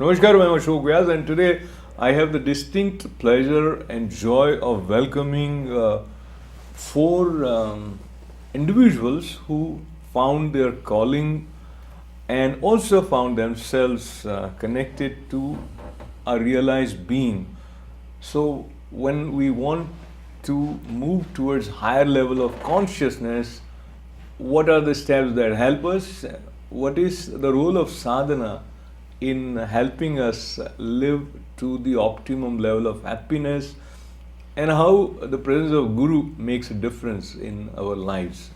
Namaskar, I am Ashok Vyas, and today I have the distinct pleasure and joy of welcoming four individuals who found their calling and also found themselves connected to a realized being. So, when we want to move towards higher level of consciousness, what are the steps that help us? What is the role of sadhana in helping us live to the optimum level of happiness, and how the presence of Guru makes a difference in our lives?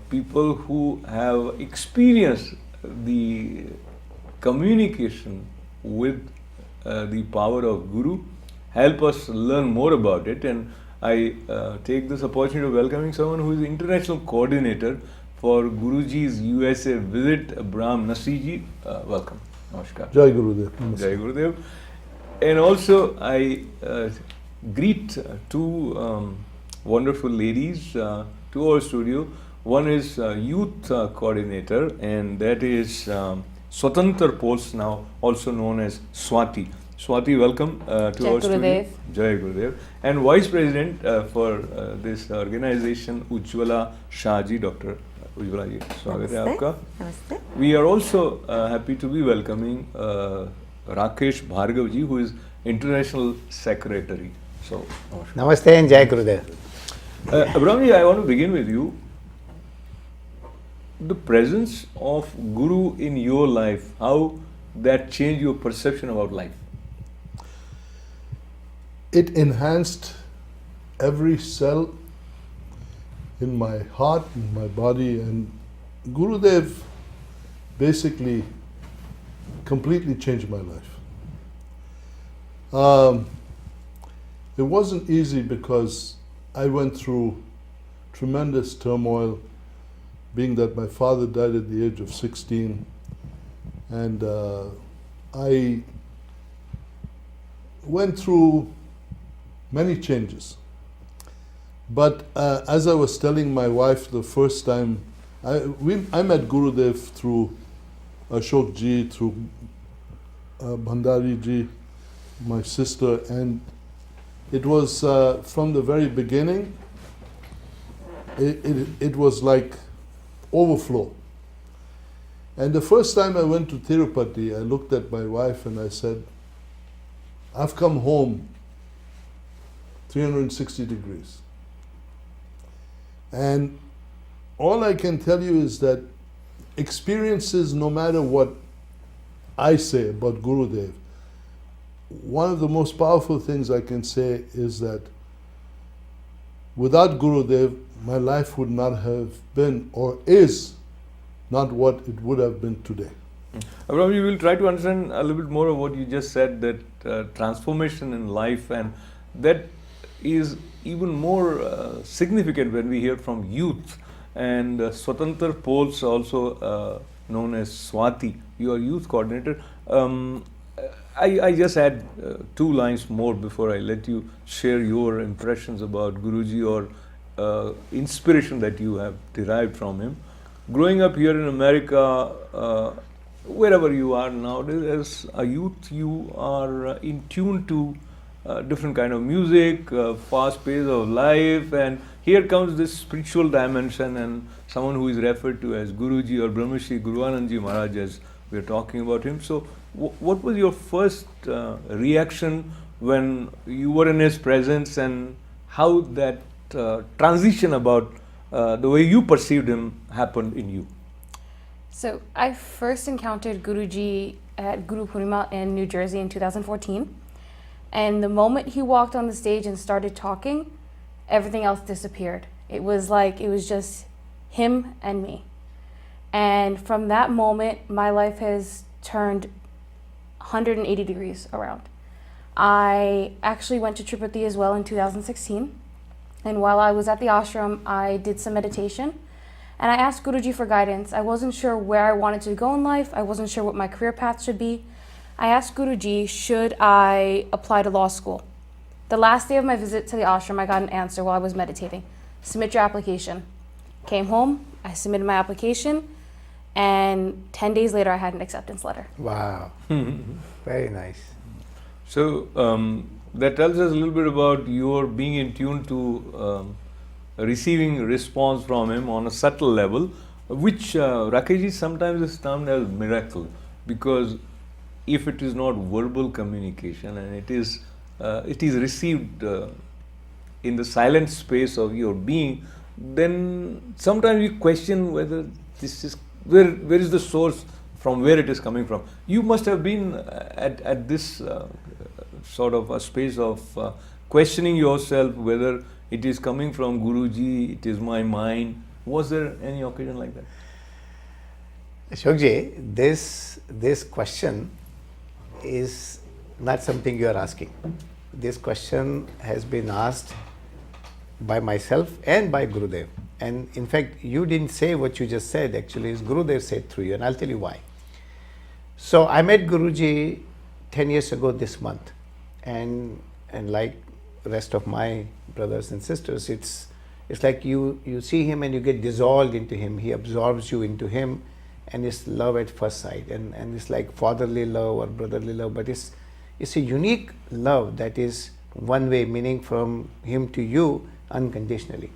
People who have experienced the communication with the power of Guru help us learn more about it. And I take this opportunity of welcoming someone who is international coordinator for Guruji's USA visit, Brahmrishi ji. Welcome. Namaskar. Jai Gurudev. Jai Gurudev. And also I greet two wonderful ladies to our studio. One is youth coordinator, and that is Swatantra Pols, now also known as Swati. Swati, welcome to our studio. Jai Gurudev. And Vice President for this organization, Ujjwala Shahji, Dr. Ujjwala ji. Swagat hai aapka. Namaste. We are also happy to be welcoming Rakesh Bhargav ji, who is International Secretary. So, Namaste and Jai Gurudev. Abraham ji, I want to begin with you. The presence of Guru in your life, how that changed your perception about life? It enhanced every cell in my heart, in my body, and Gurudev basically completely changed my life. It wasn't easy because I went through tremendous turmoil, being that my father died at the age of 16, and I went through many changes. But as I was telling my wife the first time, I met Gurudev through Ashok ji, through Bhandari ji, my sister, and it was from the very beginning, it was like overflow. And the first time I went to Tirupati, I looked at my wife and I said, I've come home 360 degrees. And all I can tell you is that experiences, no matter what I say about Gurudev, one of the most powerful things I can say is that without Gurudev, my life would not have been, or is not what it would have been today. Abraham, we will try to understand a little bit more of what you just said, that transformation in life, and that is even more significant when we hear from youth. And Swatantra Pols, also known as Swati, you are youth coordinator. I just add two lines more before I let you share your impressions about Guruji or inspiration that you have derived from him. Growing up here in America, wherever you are nowadays, as a youth, you are in tune to different kind of music, fast pace of life, and here comes this spiritual dimension, and someone who is referred to as Guruji or Brahmrishi Guruvananda Maharaj, as we are talking about him. So, what was your first reaction when you were in his presence, and how that transition about the way you perceived him happened in you? So I first encountered Guruji at Guru Purnima in New Jersey in 2014. And the moment he walked on the stage and started talking, everything else disappeared. It was like, it was just him and me. And from that moment, my life has turned 180 degrees around. I actually went to Tirupati as well in 2016. And while I was at the ashram, I did some meditation. And I asked Guruji for guidance. I wasn't sure where I wanted to go in life. I wasn't sure what my career path should be. I asked Guruji, should I apply to law school? The last day of my visit to the ashram, I got an answer while I was meditating. Submit your application. Came home, I submitted my application, And 10 days later, I had an acceptance letter. Wow. Very nice. So that tells us a little bit about your being in tune to receiving response from him on a subtle level, which Rakesh sometimes is termed as miracle, because if it is not verbal communication and it is received in the silent space of your being, then sometimes you question whether this is where is the source from where it is coming from. You must have been at this sort of a space of questioning yourself whether it is coming from Guruji, it is my mind. Was there any occasion like that? Ashokji, this question is not something you are asking. This question has been asked by myself and by Gurudev. And in fact, you didn't say what you just said, actually, is Gurudev said through you, and I'll tell you why. So I met Guruji 10 years ago this month, and like rest of my brothers and sisters, it's like you see him and you get dissolved into him. He absorbs you into him, and it's love at first sight, and it's like fatherly love or brotherly love, but it's a unique love that is one way, meaning from him to you unconditionally.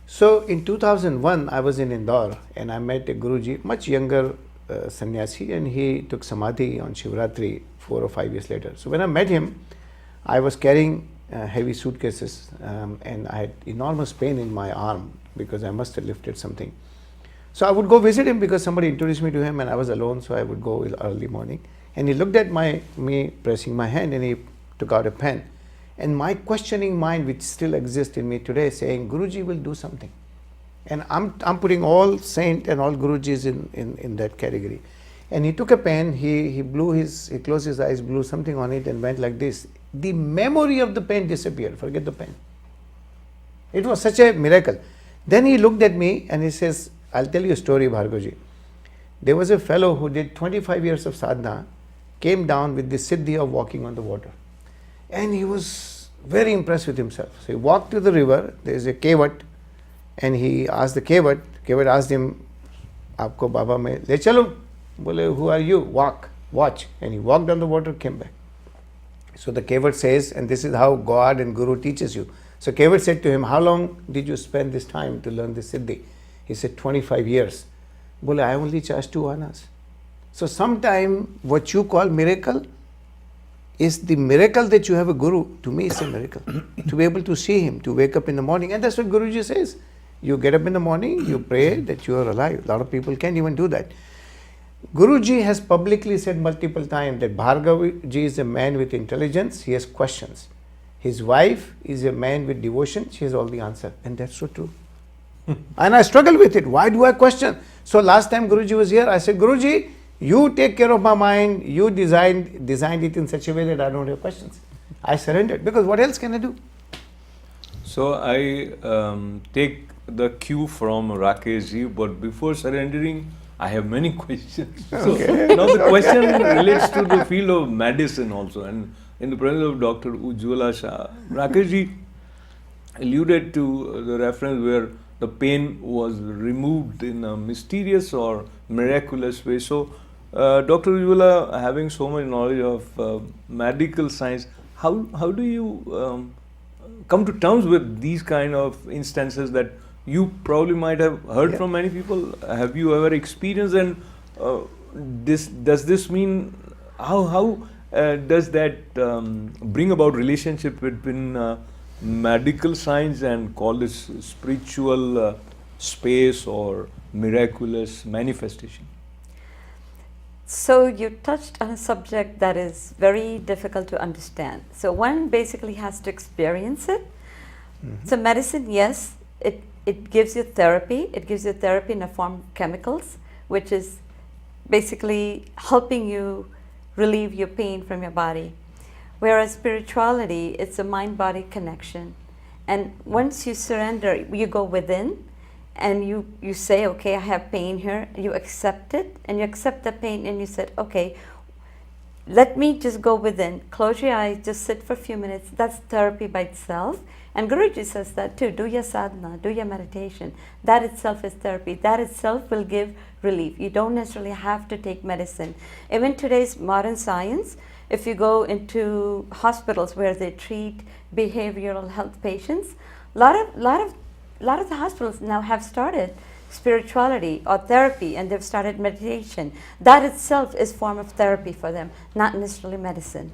So in 2001, I was in Indore and I met a Guruji, much younger sannyasi, and he took samadhi on Shivratri 4 or 5 years later. So when I met him, I was carrying heavy suitcases and I had enormous pain in my arm because I must have lifted something. So I would go visit him because somebody introduced me to him and I was alone, so I would go early morning. And he looked at me pressing my hand, and he took out a pen. And my questioning mind, which still exists in me today, saying, Guruji will do something. And I'm putting all saint and all Gurujis in that category. And he took a pen, he closed his eyes, blew something on it and went like this. The memory of the pen disappeared, forget the pen. It was such a miracle. Then he looked at me and he says, I'll tell you a story, Bhargavji. There was a fellow who did 25 years of sadhana, came down with the siddhi of walking on the water. And he was very impressed with himself. So he walked to the river, there is a kevat, and he asked the kevat asked him, Aapko Baba mein le chalo? Bole, who are you? Walk, watch. And he walked on the water, came back. So the kevat says, and this is how God and Guru teaches you. So kevat said to him, how long did you spend this time to learn this siddhi? He said, 25 years. Bole, I only charged 2 annas. So sometime what you call miracle is the miracle that you have a Guru. To me, it's a miracle. To be able to see him, to wake up in the morning. And that's what Guruji says. You get up in the morning, you pray that you are alive. A lot of people can't even do that. Guruji has publicly said multiple times that Bhargavji is a man with intelligence, he has questions. His wife is a man with devotion, she has all the answer. And that's so true. And I struggle with it. Why do I question? So last time Guruji was here, I said, Guruji, you take care of my mind, you designed it in such a way that I don't have questions. I surrendered, because what else can I do? So I take the cue from Rakesh ji, but before surrendering, I have many questions. Okay. So now the question relates to the field of medicine also, and in the presence of Dr. Ujjwala Shah, Rakesh ji alluded to the reference where the pain was removed in a mysterious or miraculous way. So Dr. Ujjwala, having so much knowledge of medical science, how do you come to terms with these kind of instances that you probably might have heard from many people? Have you ever experienced, and does this mean, how does that bring about relationship between medical science and call this spiritual space or miraculous manifestation? So you touched on a subject that is very difficult to understand. So one basically has to experience it. So medicine, yes, it gives you therapy. It gives you therapy in the form of chemicals, which is basically helping you relieve your pain from your body. Whereas spirituality, it's a mind-body connection. And once you surrender, you go within and you say, okay, I have pain here. You accept it, and you accept the pain, and you said, okay, let me just go within. Close your eyes, just sit for a few minutes. That's therapy by itself. And Guruji says that too. Do your sadhana, do your meditation. That itself is therapy. That itself will give relief. You don't necessarily have to take medicine. Even today's modern science, if you go into hospitals where they treat behavioral health patients, lot of the hospitals now have started spirituality or therapy, and they've started meditation. That itself is form of therapy for them, not necessarily medicine.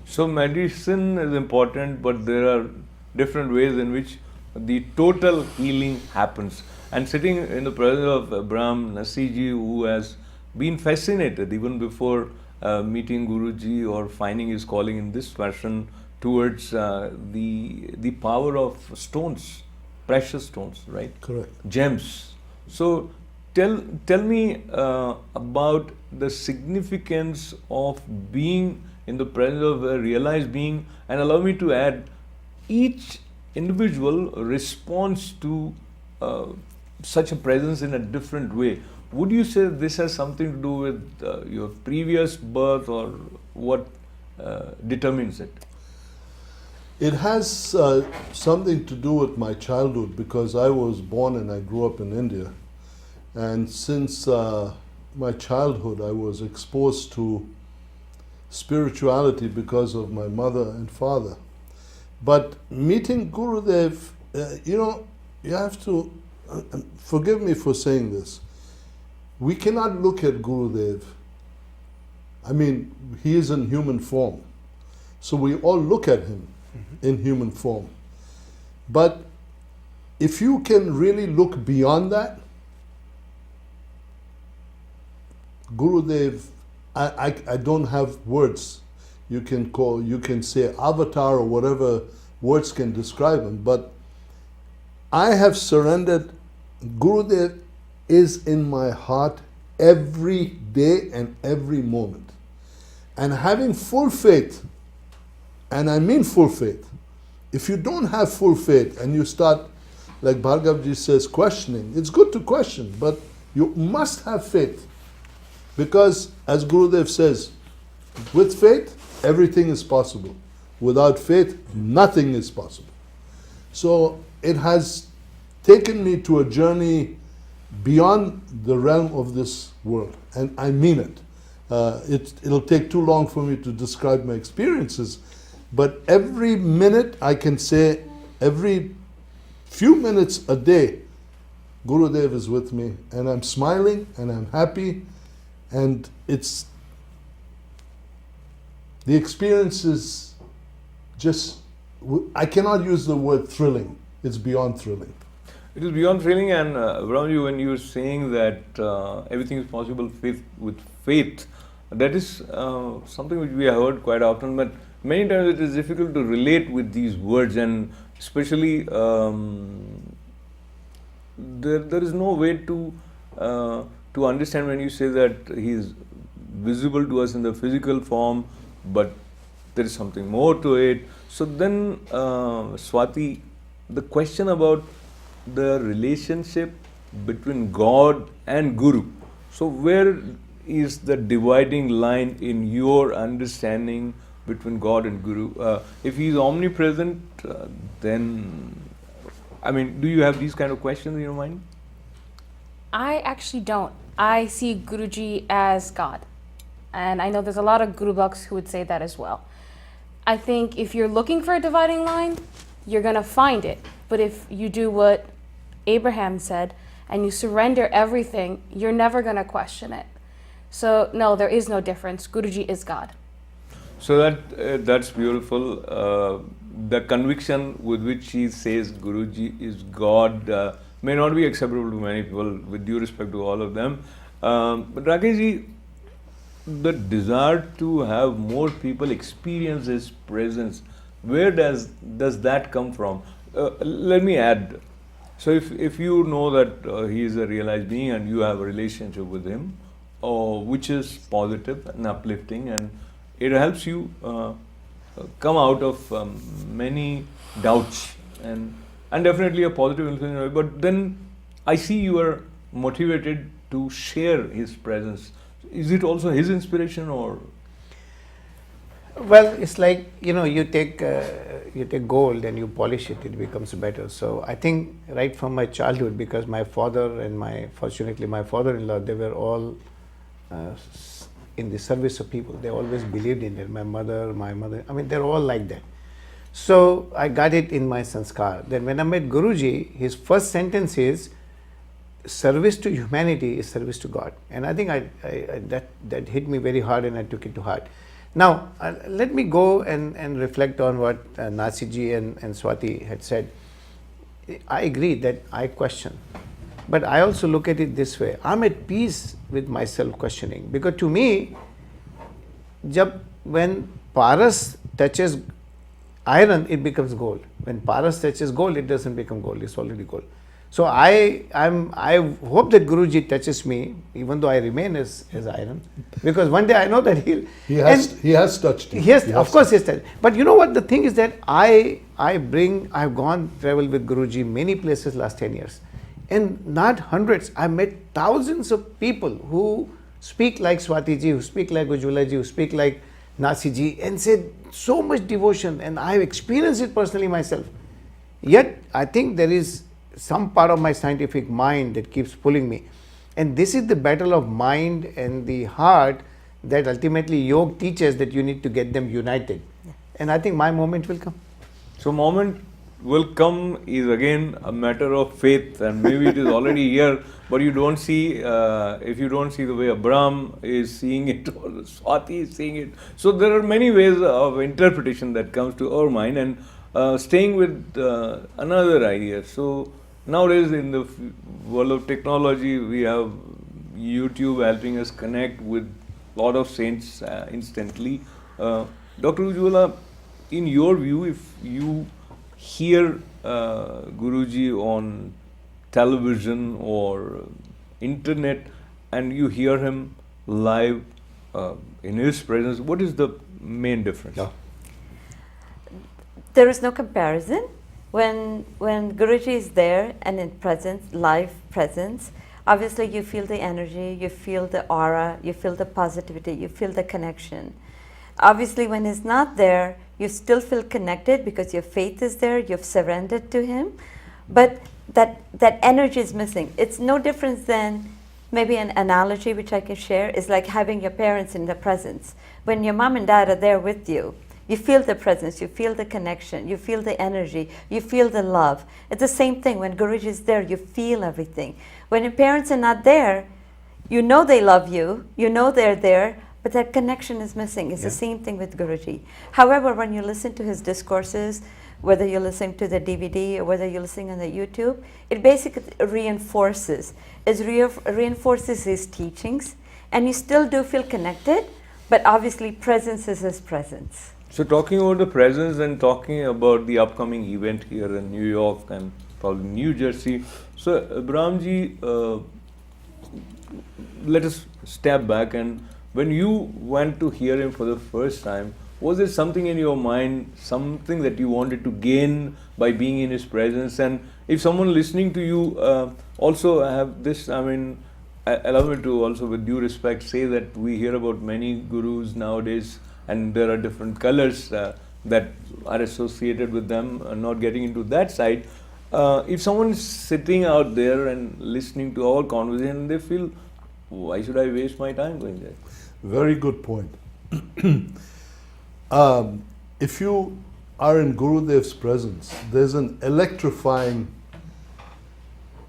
So medicine is important, but there are different ways in which the total healing happens. And sitting in the presence of Brahmrishi Ji, who has been fascinated even before meeting Guruji or finding his calling in this fashion towards the power of stones, precious stones, right? Correct. Gems. So tell me about the significance of being in the presence of a realized being, and allow me to add, each individual responds to such a presence in a different way. Would you say this has something to do with your previous birth, or what determines it? It has something to do with my childhood, because I was born and I grew up in India. And since my childhood, I was exposed to spirituality because of my mother and father. But meeting Gurudev, you have to, forgive me for saying this, we cannot look at Gurudev. I mean, he is in human form. So we all look at him in human form. But if you can really look beyond that, Gurudev, I don't have words. You can say avatar or whatever words can describe him, but I have surrendered. Gurudev is in my heart every day and every moment. And having full faith, and I mean full faith, if you don't have full faith and you start, like Bhargavji says, questioning, it's good to question, but you must have faith. Because as Gurudev says, with faith, everything is possible. Without faith, nothing is possible. So it has taken me to a journey beyond the realm of this world. And I mean it. It'll take too long for me to describe my experiences. But every minute, I can say, every few minutes a day, Gurudev is with me. And I'm smiling and I'm happy. And it's, the experience is just, I cannot use the word thrilling. It's beyond thrilling. It is beyond thrilling, and Brahmji, when you were saying that everything is possible with faith, that is something which we have heard quite often, but many times it is difficult to relate with these words, and especially there is no way to understand when you say that he is visible to us in the physical form, but there is something more to it. So then, Swati, the question about the relationship between God and Guru. So where is the dividing line in your understanding between God and Guru? If he is omnipresent, then, I mean, do you have these kind of questions in your mind? I actually don't. I see Guruji as God. And I know there's a lot of Guru Bhakts who would say that as well. I think if you're looking for a dividing line, you're going to find it. But if you do what Abraham said and you surrender everything, you're never going to question it. So no, there is no difference. Guruji is God. So that's beautiful. The conviction with which he says Guruji is God may not be acceptable to many people, with due respect to all of them. But Rakeshji, the desire to have more people experience his presence, where does that come from? Let me add. So if you know that he is a realized being and you have a relationship with him, which is positive and uplifting, and it helps you come out of many doubts and definitely a positive influence. But then I see you are motivated to share his presence. Is it also his inspiration, or? Well, it's like, you take gold and you polish it, it becomes better. So I think right from my childhood, because my father and fortunately my father-in-law, they were all in the service of people. They always believed in it. My mother, I mean, they're all like that. So I got it in my sanskar. Then when I met Guruji, his first sentence is, service to humanity is service to God. And I think that hit me very hard, and I took it to heart. Now, let me go and reflect on what Nasiji and Swati had said. I agree that I question. But I also look at it this way. I'm at peace with myself questioning. Because to me, when Paras touches iron, it becomes gold. When Paras touches gold, it doesn't become gold. It's already gold. So I hope that Guruji touches me, even though I remain as iron, because one day I know that he has touched you. Yes, of course he has touched. But you know what? The thing is that I've traveled with Guruji many places last 10 years, and not hundreds. I met thousands of people who speak like Swatiji, who speak like Ujjwalaji, who speak like Nasiji, and said so much devotion, and I've experienced it personally myself. Yet I think there is some part of my scientific mind that keeps pulling me. And this is the battle of mind and the heart that ultimately yoga teaches, that you need to get them united. Yeah. And I think my moment will come. So moment will come is again a matter of faith, and maybe it is already here, but you don't see, if you don't see the way a Brahm is seeing it or Swati is seeing it. So there are many ways of interpretation that comes to our mind, and staying with another idea. So nowadays in the world of technology, we have YouTube helping us connect with a lot of saints instantly. Dr. Ujjwala, in your view, if you hear Guruji on television or internet and you hear him live in his presence, what is the main difference? Yeah. There is no comparison. When Guruji is there and in presence, live presence, obviously you feel the energy, you feel the aura, you feel the positivity, you feel the connection. Obviously when he's not there, you still feel connected because your faith is there, you've surrendered to him, but that energy is missing. It's no different than, maybe an analogy which I can share is like having your parents in the presence. When your mom and dad are there with you, you feel the presence, you feel the connection, you feel the energy, you feel the love. It's the same thing. When Guruji is there, you feel everything. When your parents are not there, you know they love you, you know they're there, but that connection is missing. It's the same thing with Guruji. However, when you listen to his discourses, whether you're listening to the DVD or whether you're listening on the YouTube, it basically reinforces his teachings, and you still do feel connected, but obviously presence is his presence. So talking about the presence and talking about the upcoming event here in New York and probably New Jersey. So Brahmji, let us step back, and when you went to hear him for the first time, was there something in your mind, something that you wanted to gain by being in his presence? And if someone listening to you also have this, I mean, allow me to also with due respect say that we hear about many gurus nowadays, and there are different colors that are associated with them, not getting into that side. If someone is sitting out there and listening to our conversation, they feel, why should I waste my time going there? Very good point. If you are in Gurudev's presence, there's an electrifying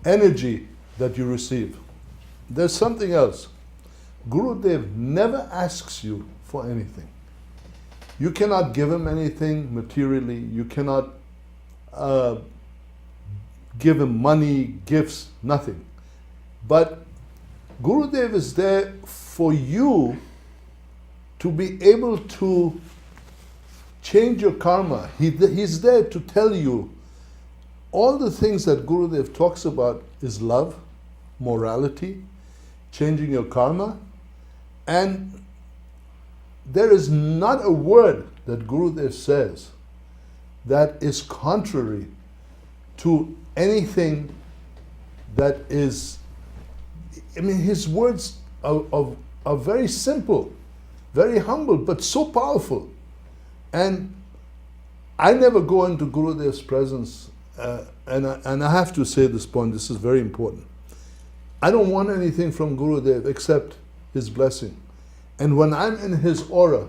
energy that you receive. There's something else. Gurudev never asks you for anything. You cannot give him anything materially. You cannot give him money, gifts, nothing. But Gurudev is there for you to be able to change your karma. He's there to tell you all the things that Gurudev talks about is love, morality, changing your karma, and there is not a word that Gurudev says that is contrary to anything that is, I mean, his words are very simple, very humble, but so powerful. And I never go into Gurudev's presence, and I have to say this point, this is very important. I don't want anything from Gurudev except his blessing. And when I'm in his aura,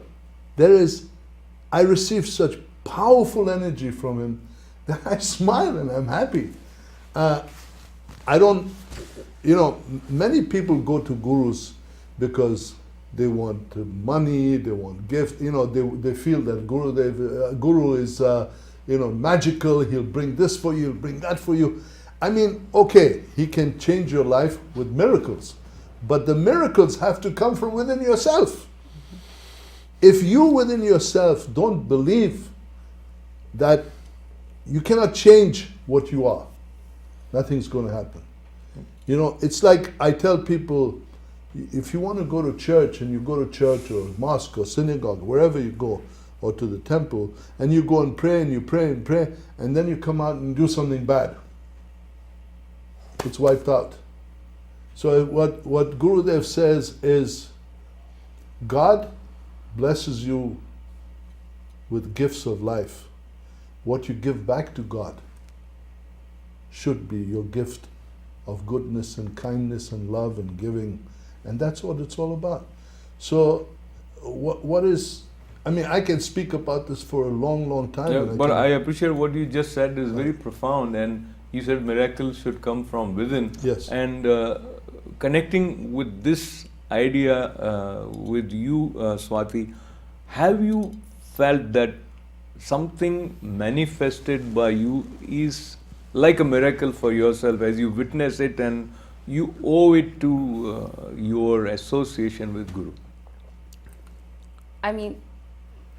I receive such powerful energy from him that I smile and I'm happy. I don't, many people go to gurus because they want money, they want gift, they feel that Guru is, magical, he'll bring this for you, he'll bring that for you. I mean, okay, he can change your life with miracles, but the miracles have to come from within yourself. If you within yourself don't believe that you cannot change what you are, nothing's going to happen. It's like I tell people, if you want to go to church and you go to church or mosque or synagogue, wherever you go, or to the temple, and you go and pray and you pray and pray, and then you come out and do something bad, it's wiped out. So what Gurudev says is, God blesses you with gifts of life. What you give back to God should be your gift of goodness and kindness and love and giving. And that's what it's all about. So I can speak about this for a long, long time. Yeah, but I appreciate what you just said is very profound, and you said miracles should come from within. Yes. And connecting with this idea with you, Swati, have you felt that something manifested by you is like a miracle for yourself as you witness it and you owe it to your association with Guru? I mean,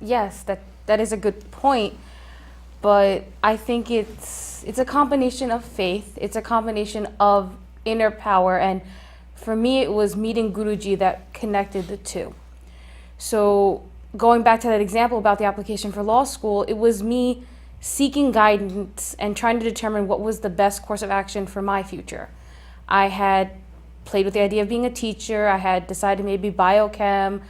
yes, that is a good point, but I think it's a combination of faith, it's a combination of inner power, and for me it was meeting Guruji that connected the two. So going back to that example about the application for law school, it was me seeking guidance and trying to determine what was the best course of action for my future. I had played with the idea of being a teacher, I had decided maybe biochem,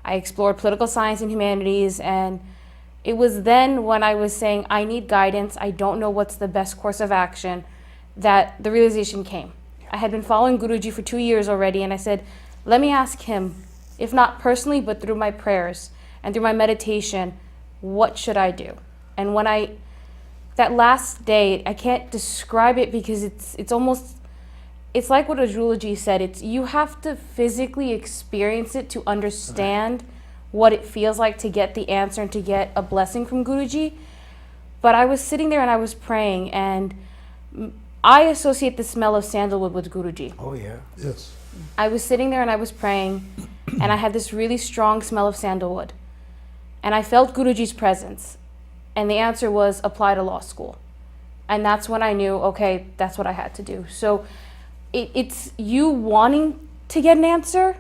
I explored political science and humanities, and it was then when I was saying, I need guidance, I don't know what's the best course of action, that the realization came. I had been following Guruji for 2 years already, and I said, let me ask him, if not personally, but through my prayers and through my meditation, what should I do? And when that last day, I can't describe it because it's like what Ajulaji said, you have to physically experience it to understand what it feels like to get the answer and to get a blessing from Guruji. But I was sitting there and I was praying, and I associate the smell of sandalwood with Guruji. Oh yeah. Yes. I was sitting there and I was praying, and I had this really strong smell of sandalwood. And I felt Guruji's presence. And the answer was apply to law school. And that's when I knew, okay, that's what I had to do. So it's you wanting to get an answer,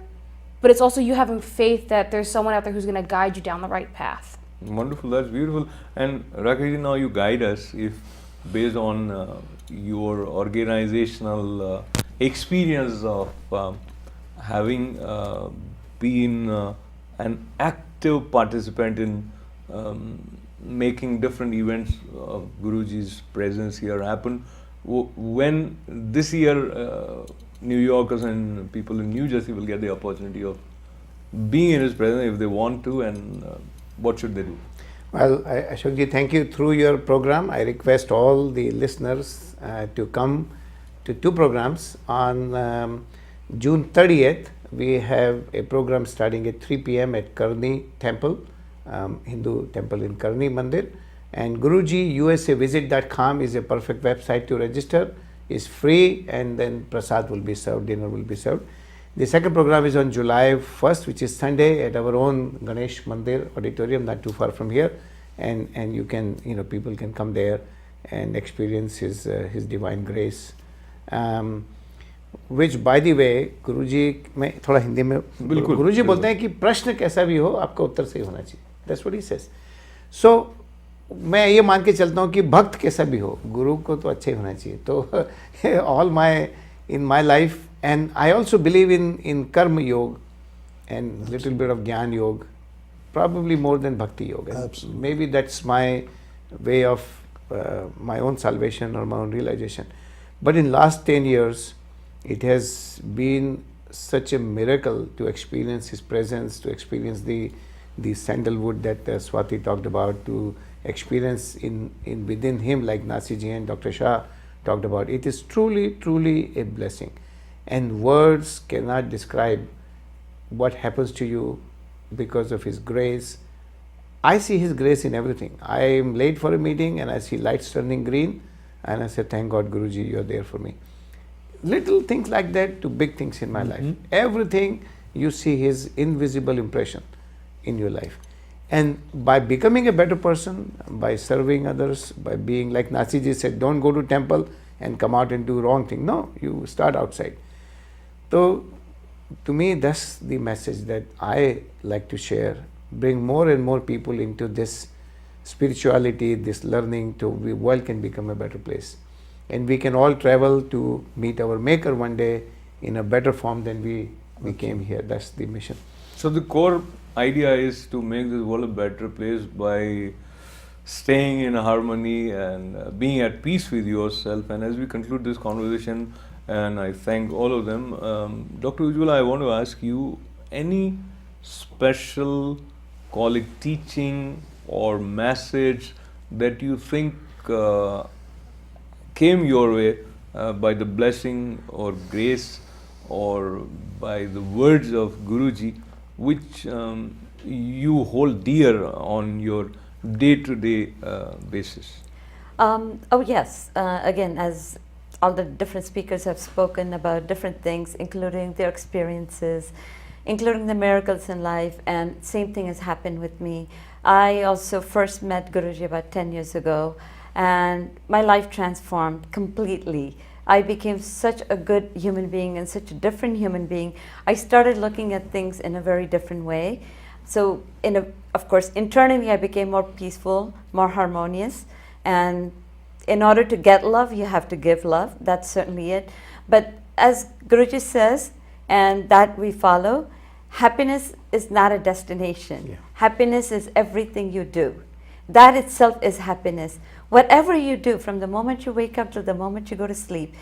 but it's also you having faith that there's someone out there who's going to guide you down the right path. Wonderful, that's beautiful. And Rakesh, now you guide us, if based on your organizational experience of having been an active participant in making different events of Guruji's presence here happen. When this year New Yorkers and people in New Jersey will get the opportunity of being in his presence if they want to, and what should they do? Well, Ashokji, thank you. Through your program, I request all the listeners to come to 2 programs. On June 30th, we have a program starting at 3 p.m. at Karni Temple, Hindu temple in Karni Mandir. And GurujiUSAVisit.com is a perfect website to register. It's free, and then prasad will be served, dinner will be served. The second program is on July 1st, which is Sunday, at our own Ganesh Mandir auditorium, not too far from here. And you can, people can come there and experience his divine grace. Which, by the way, Guruji, मैं थोड़ा हिंदी में, Guruji बोलते हैं कि प्रश्न कैसा भी हो, आपका उत्तर सही होना चाहिए. That's what he says. So, मैं ये मान के चलता हूँ कि भक्त कैसा भी हो, गुरु को तो अच्छा ही होना चाहिए. तो in my life, and I also believe in karma yoga and little bit of jnana yoga, probably more than Bhakti Yoga. Absolutely. Maybe that's my way of my own salvation or my own realization. But in last 10 years, it has been such a miracle to experience his presence, to experience the sandalwood that Swati talked about, to experience in within him, like Nasiji and Dr. Shah talked about. It is truly, truly a blessing. And words cannot describe what happens to you because of his grace. I see his grace in everything. I am late for a meeting and I see lights turning green and I say, thank God, Guruji, you're there for me. Little things like that to big things in my life. Everything you see his invisible impression in your life. And by becoming a better person, by serving others, by being like Nasiji said, don't go to temple and come out and do wrong thing. No, you start outside. So to me, that's the message that I like to share. Bring more and more people into this spirituality, this learning, to the world can become a better place. And we can all travel to meet our Maker one day in a better form than we came here. That's the mission. So the core idea is to make this world a better place by staying in harmony and being at peace with yourself. And as we conclude this conversation, and I thank all of them, Dr. Ujjwala, I want to ask you, any special, call it teaching or message that you think came your way by the blessing or grace or by the words of Guruji, which you hold dear on your day-to-day basis? Oh yes, again, as all the different speakers have spoken about different things, including their experiences, including the miracles in life, and same thing has happened with me. I also first met Guruji about 10 years ago, and my life transformed completely. I became such a good human being and such a different human being. I started looking at things in a very different way. So, of course, internally I became more peaceful, more harmonious, and in order to get love, you have to give love. That's certainly it. But as Guruji says, and that we follow, happiness is not a destination. Yeah. Happiness is everything you do. That itself is happiness. Whatever you do, from the moment you wake up to the moment you go to sleep,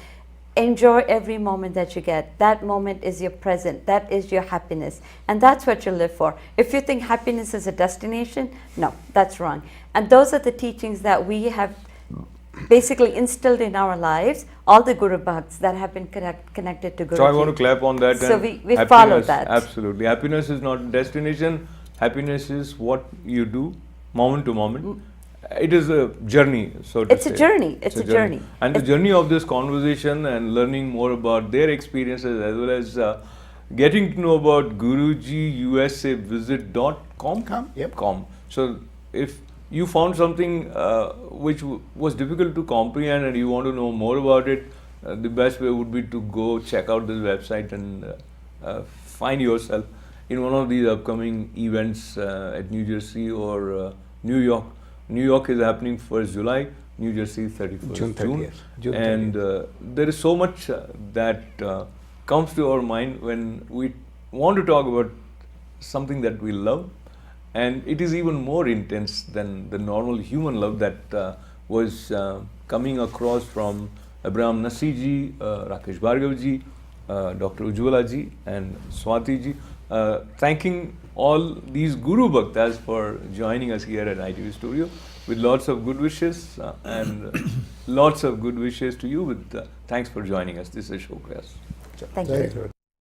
enjoy every moment that you get. That moment is your present. That is your happiness. And that's what you live for. If you think happiness is a destination, no, that's wrong. And those are the teachings that we have basically instilled in our lives, all the Guru Bhakts that have been connected to Guruji. So I want to clap on that. So and we follow that. Absolutely. Happiness is not a destination. Happiness is what you do moment to moment. It is a journey, so to It's say. a journey. It's a journey. And the journey of this conversation and learning more about their experiences, as well as getting to know about GurujiUSAvisit.com. Yep. So if you found something which was difficult to comprehend and you want to know more about it, the best way would be to go check out this website and find yourself in one of these upcoming events at New Jersey or New York. New York is happening 1st July, New Jersey 31st June 30th. June and there is so much that comes to our mind when we want to talk about something that we love, and it is even more intense than the normal human love that was coming across from Brahmrishi ji, Rakesh Bhargav ji, Dr. Ujjwala ji and Swati ji. Thanking all these Guru Bhaktas for joining us here at ITV Studio with lots of good wishes and lots of good wishes to you. With thanks for joining us. This is Shokra's. Thank you. Thank you.